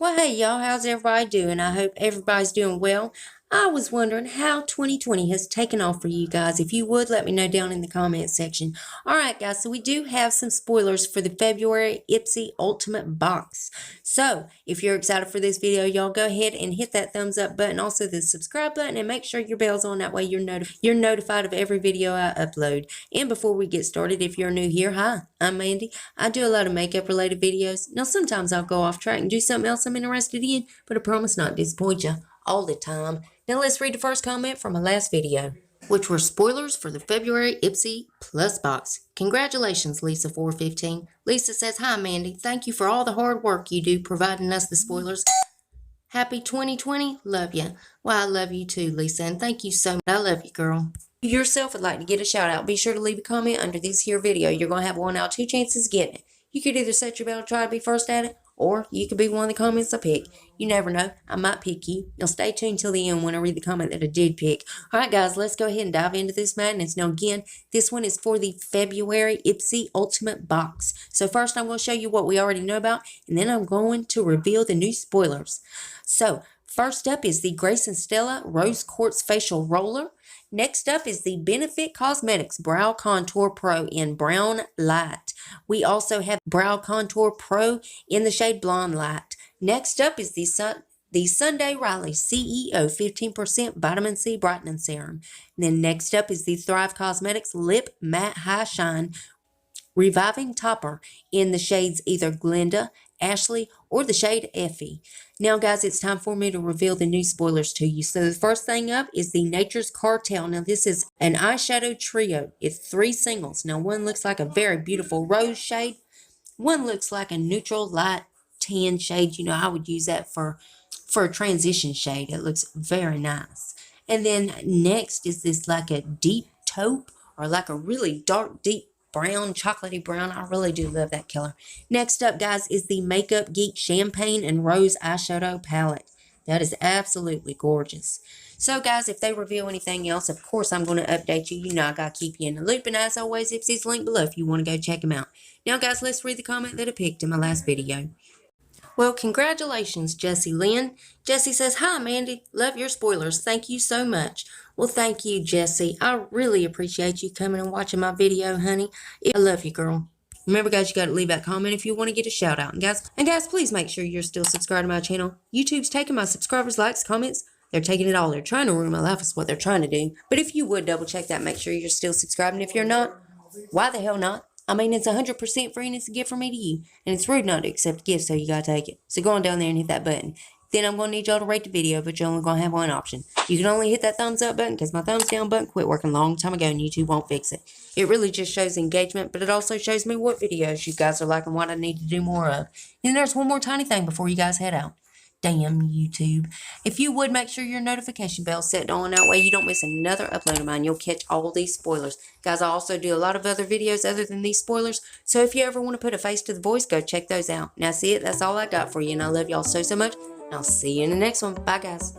Well, hey y'all, how's everybody doing? I hope everybody's doing well. I was wondering how 2020 has taken off for you guys. If you would, let me know down in the comment section. Alright guys, so we do have some spoilers for the February Ipsy Ultimate Box. So, if you're excited for this video, y'all go ahead and hit that thumbs up button, also the subscribe button, and make sure your bell's on. That way you're notified of every video I upload. And before we get started, if you're new here, hi, I'm Mandy. I do a lot of makeup related videos. Now sometimes I'll go off track and do something else I'm interested in, but I promise not to disappoint you all the time. Now let's read the first comment from my last video, which were spoilers for the February Ipsy Plus box. Congratulations, Lisa415. Lisa says, hi Mandy, thank you for all the hard work you do providing us the spoilers. Happy 2020, love you. Well, I love you too, Lisa, and thank you so much. I love you, girl. If you yourself would like to get a shout out, be sure to leave a comment under this here video. You're going to have 1 out of 2 chances of getting it. You could either set your bell to try to be first at it, or you could be one of the comments I pick. You never know, I might pick you. Now stay tuned till the end when I read the comment that I did pick. Alright guys, let's go ahead and dive into this madness. Now again, this one is for the February Ipsy Ultimate Box. So first I'm going to show you what we already know about, and then I'm going to reveal the new spoilers. So first up is the Grace and Stella Rose Quartz Facial Roller. Next up is the Benefit Cosmetics Brow Contour Pro in Brown Light. We also have Brow Contour Pro in the shade Blonde Light. Next up is the Sunday Riley CEO 15% Vitamin C Brightening Serum. And then next up is the Thrive Cosmetics Lip Matte High Shine Reviving Topper in the shades either Glenda, Ashley, or the shade Effie. Now guys, it's time for me to reveal the new spoilers to you. So the first thing up is the Nature's Cartel. Now this is an eyeshadow trio. It's 3 singles. Now one looks like a very beautiful rose shade. One looks like a neutral light tan shade. You know, I would use that for a transition shade. It looks very nice. And then next is this like a deep taupe, or like a really dark deep brown, chocolatey brown. I really do love that color. Next up, guys, is the Makeup Geek Champagne and Rose Eyeshadow Palette. That is absolutely gorgeous. So, guys, if they reveal anything else, of course, I'm going to update you. You know I got to keep you in the loop. And as always, Ipsy's link below if you want to go check them out. Now, guys, let's read the comment that I picked in my last video. Well, congratulations, Jessie Lynn. Jessie says, hi, Mandy. Love your spoilers. Thank you so much. Well, thank you, Jessie. I really appreciate you coming and watching my video, honey. I love you, girl. Remember, guys, you got to leave that comment if you want to get a shout out. And guys, please make sure you're still subscribed to my channel. YouTube's taking my subscribers, likes, comments. They're taking it all. They're trying to ruin my life is what they're trying to do. But if you would double check that, make sure you're still subscribed. And if you're not, why the hell not? I mean, it's 100% free and it's a gift from me to you. And it's rude not to accept a gift, so you gotta take it. So go on down there and hit that button. Then I'm gonna need y'all to rate the video, but you're only gonna have one option. You can only hit that thumbs up button because my thumbs down button quit working a long time ago and YouTube won't fix it. It really just shows engagement, but it also shows me what videos you guys are liking, what I need to do more of. And there's one more tiny thing before you guys head out. Damn YouTube. If you would, make sure your notification bell set on. That way you don't miss another upload of mine. You'll catch all these spoilers. Guys, I also do a lot of other videos other than these spoilers. So if you ever want to put a face to the voice, go check those out. Now see it, that's all I got for you. And I love y'all so much. And I'll see you in the next one. Bye guys.